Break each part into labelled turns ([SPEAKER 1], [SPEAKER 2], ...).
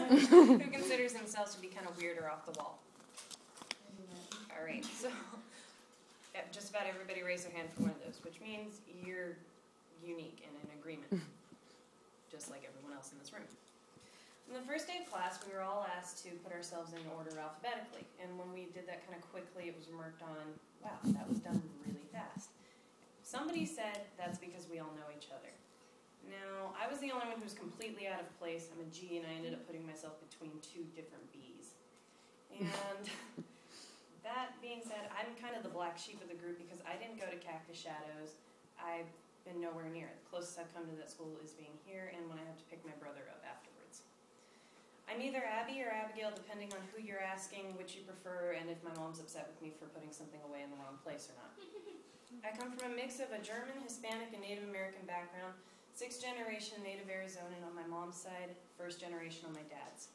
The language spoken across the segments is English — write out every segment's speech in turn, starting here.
[SPEAKER 1] who considers themselves to be kind of weird or off the wall? All right, so just about everybody raise their hand for one of those, which means you're unique and in agreement, just like everyone else in this room. On the first day of class, we were all asked to put ourselves in order alphabetically, and when we did that kind of quickly, it was marked on, wow, that was done really fast. Somebody said that's because we all know each other. Now, I was the only one who was completely out of place. I'm a G, and I ended up putting myself between two different Bs. And that being said, I'm kind of the black sheep of the group because I didn't go to Cactus Shadows. I've been nowhere near it. The closest I've come to that school is being here, and when I have to pick my brother up afterwards. I'm either Abby or Abigail, depending on who you're asking, which you prefer, and if my mom's upset with me for putting something away in the wrong place or not. I come from a mix of a German, Hispanic, and Native American background, 6th generation Native Arizonan on my mom's side, 1st generation on my dad's.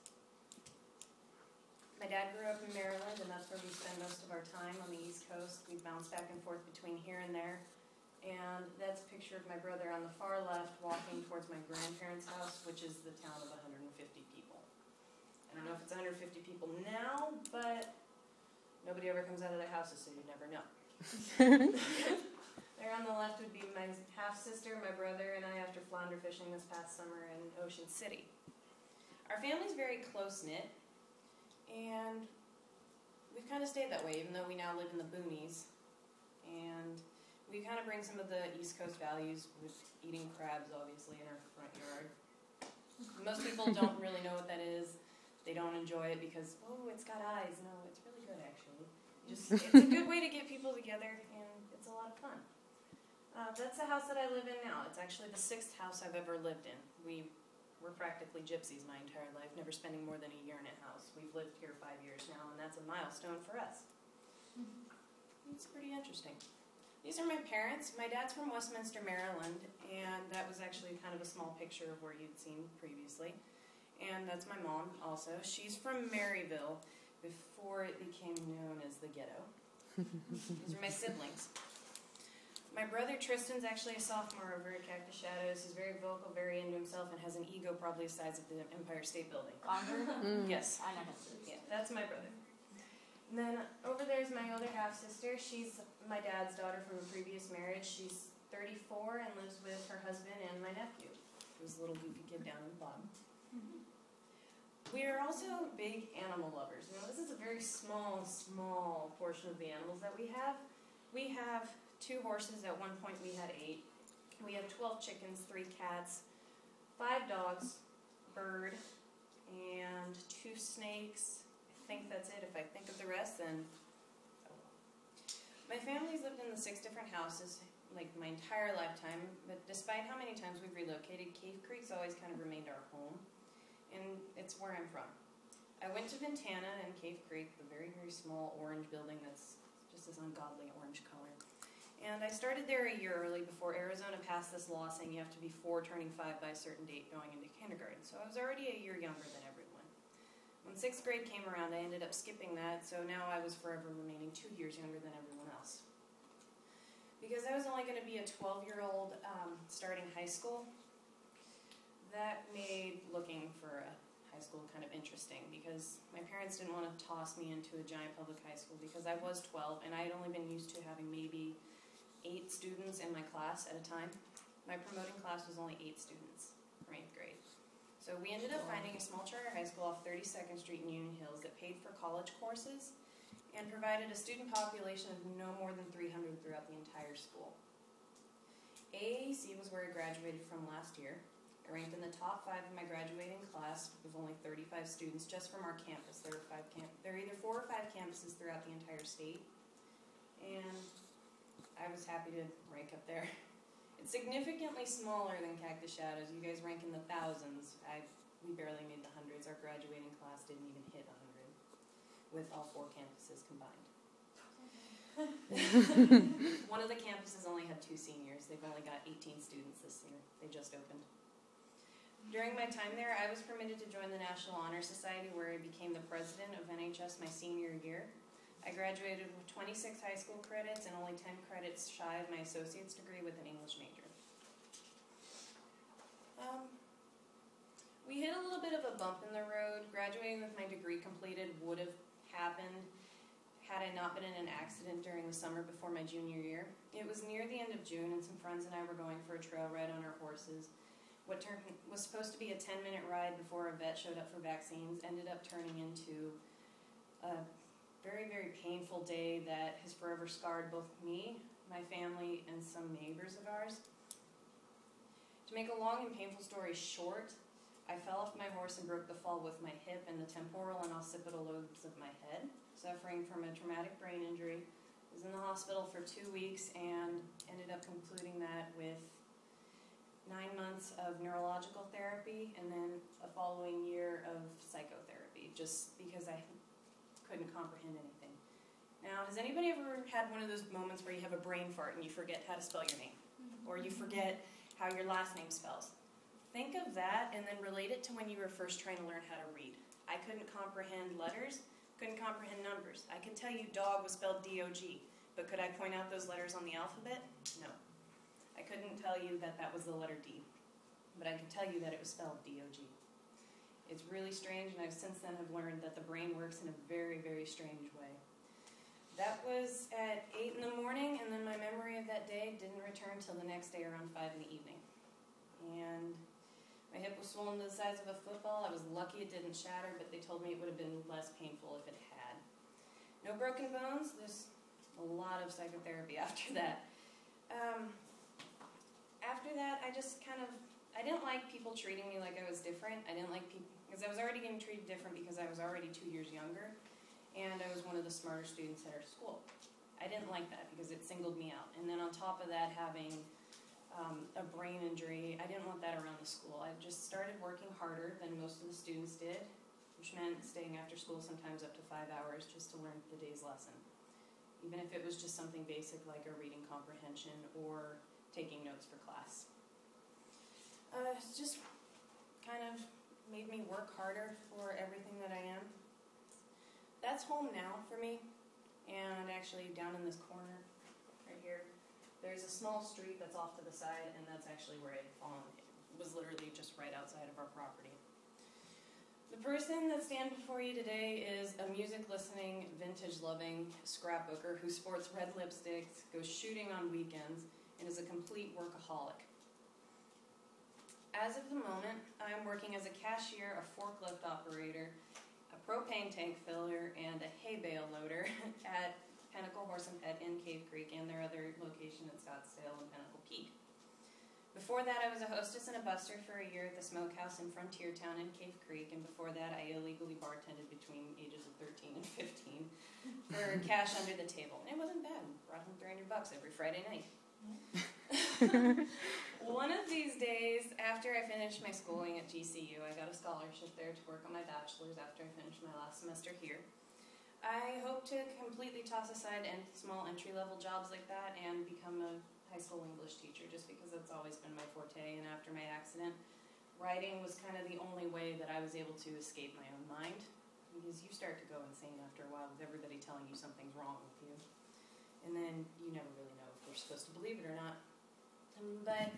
[SPEAKER 1] My dad grew up in Maryland, and that's where we spend most of our time on the East Coast. We bounce back and forth between here and there. And that's a picture of my brother on the far left walking towards my grandparents' house, which is the town of 150 people. I don't know if it's 150 people now, but nobody ever comes out of their houses, so you never know. There on the left would be my half-sister, my brother, and I after flounder fishing this past summer in Ocean City. Our family's very close-knit, and we've kind of stayed that way, even though we now live in the boonies. And we kind of bring some of the East Coast values with eating crabs, obviously, in our front yard. Most people don't really know what that is. They don't enjoy it because, oh, it's got eyes. No, it's really good, actually. It's a good way to get people together, and it's a lot of fun. That's the house that I live in now. It's actually the 6th house I've ever lived in. We're practically gypsies my entire life, never spending more than a year in a house. We've lived here 5 years now, and that's a milestone for us. It's pretty interesting. These are my parents. My dad's from Westminster, Maryland, and that was actually kind of a small picture of where you'd seen previously. And that's my mom also. She's from Maryville before it became known as the ghetto. These are my siblings. My brother Tristan's actually a sophomore over at Cactus Shadows. He's very vocal, very into himself, and has an ego probably the size of the Empire State Building. Yes. I know him. Yeah, that's my brother. And then over there's my other half-sister. She's my dad's daughter from a previous marriage. She's 34 and lives with her husband and my nephew, who's a little goofy kid down in the bottom. We are also big animal lovers. Now, this is a very small portion of the animals that we have. We have 2 horses. At one point, we had 8. We have 12 chickens, 3 cats, 5 dogs, bird, and 2 snakes. I think that's it. If I think of the rest, then my family's lived in the 6 different houses, like my entire lifetime, but despite how many times we've relocated, Cave Creek's always kind of remained our home, and it's where I'm from. I went to Ventana and Cave Creek, the very, very small orange building that's just this ungodly orange color. And I started there a year early before Arizona passed this law saying you have to be 4 turning 5 by a certain date going into kindergarten, so I was already a year younger than everyone. When 6th grade came around, I ended up skipping that, so now I was forever remaining 2 years younger than everyone else. Because I was only going to be a 12-year-old starting high school, that made looking for a high school kind of interesting, because my parents didn't want to toss me into a giant public high school because I was 12 and I had only been used to having maybe 8 students in my class at a time. My promoting class was only 8 students from 8th grade. So we ended up finding a small charter high school off 32nd Street in Union Hills that paid for college courses and provided a student population of no more than 300 throughout the entire school. AAC was where I graduated from last year. I ranked in the top 5 of my graduating class with only 35 students just from our campus. There are either 4 or 5 campuses throughout the entire state, and I was happy to rank up there. It's significantly smaller than Cactus Shadows. You guys rank in the thousands. We barely made the hundreds. Our graduating class didn't even hit 100 with all 4 campuses combined. One of the campuses only had 2 seniors. They've only got 18 students this year. They just opened. During my time there, I was permitted to join the National Honor Society, where I became the president of NHS my senior year. I graduated with 26 high school credits and only 10 credits shy of my associate's degree with an English major. We hit a little bit of a a bump in the road. Graduating with my degree completed would have happened had I not been in an accident during the summer before my junior year. It was near the end of June, and some friends and I were going for a trail ride on our horses. What was supposed to be a 10-minute ride before a vet showed up for vaccines ended up turning into a very, very painful day that has forever scarred both me, my family, and some neighbors of ours. To make a long and painful story short, I fell off my horse and broke the fall with my hip and the temporal and occipital lobes of my head, suffering from a traumatic brain injury. I was in the hospital for 2 weeks and ended up concluding that with 9 months of neurological therapy and then a following year of psychotherapy, just because I couldn't comprehend anything. Now, has anybody ever had one of those moments where you have a brain fart and you forget how to spell your name? Or you forget how your last name spells? Think of that and then relate it to when you were first trying to learn how to read. I couldn't comprehend letters, couldn't comprehend numbers. I could tell you dog was spelled D-O-G, but could I point out those letters on the alphabet? No. I couldn't tell you that that was the letter D, but I could tell you that it was spelled D-O-G. It's really strange, and I've since then have learned that the brain works in a very, very strange way. That was at 8 in the morning, and then my memory of that day didn't return till the next day around 5 in the evening. And my hip was swollen to the size of a football. I was lucky it didn't shatter, but they told me it would have been less painful if it had. No broken bones. There's a lot of psychotherapy after that. After that, I didn't like people treating me like I was different. I didn't like people, because I was already getting treated different because I was already 2 years younger, and I was one of the smarter students at our school. I didn't like that because it singled me out. And then on top of that, having a brain injury, I didn't want that around the school. I just started working harder than most of the students did, which meant staying after school sometimes up to 5 hours just to learn the day's lesson, even if it was just something basic like a reading comprehension or taking notes for class. It's just kind of made me work harder for everything that I am. That's home now for me, and actually down in this corner right here, there's a small street that's off to the side, and that's actually where I had fallen. It was literally just right outside of our property. The person that stands before you today is a music-listening, vintage-loving scrapbooker who sports red lipsticks, goes shooting on weekends, and is a complete workaholic. As of the moment, I am working as a cashier, a forklift operator, a propane tank filler, and a hay bale loader at Pinnacle Horse and Pet in Cave Creek and their other location at Scottsdale and Pinnacle Peak. Before that, I was a hostess and a buster for a year at the Smokehouse in Frontier Town in Cave Creek, and before that, I illegally bartended between ages of 13 and 15 for cash under the table. And it wasn't bad. Brought home $300 every Friday night. One of these days, after I finished my schooling at GCU, I got a scholarship there to work on my bachelor's after I finished my last semester here. I hope to completely toss aside small entry-level jobs like that and become a high school English teacher, just because that's always been my forte. And after my accident, writing was kind of the only way that I was able to escape my own mind, because you start to go insane after a while with everybody telling you something's wrong with you. And then you never really know if you're supposed to believe it or not. But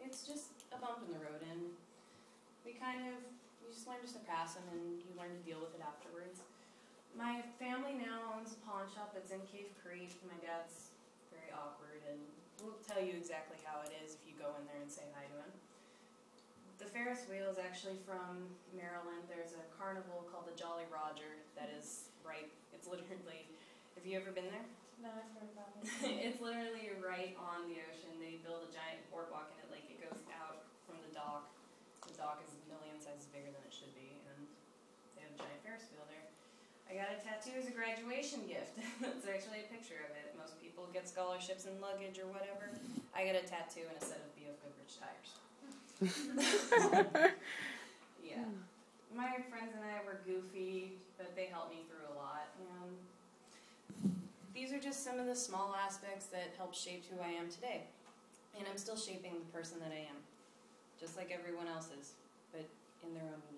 [SPEAKER 1] it's just a bump in the road, and you just learn to surpass them, and you learn to deal with it afterwards. My family now owns a pawn shop that's in Cave Creek. My dad's very awkward, and will tell you exactly how it is if you go in there and say hi to him. The Ferris wheel is actually from Maryland. There's a carnival called the Jolly Roger that is it's literally, have you ever been there?
[SPEAKER 2] No, I've heard about it.
[SPEAKER 1] It's literally right on the ocean. They build a giant boardwalk in it, like it goes out from the dock. The dock is a million sizes bigger than it should be, and they have a giant Ferris wheel there. I got a tattoo as a graduation gift. That's actually a picture of it. Most people get scholarships and luggage or whatever. I got a tattoo and a set of B.F. Goodrich tires. Yeah. My friends and I were goofy, but they helped me through a lot. And these are just some of the small aspects that help shape who I am today. And I'm still shaping the person that I am, just like everyone else is, but in their own unique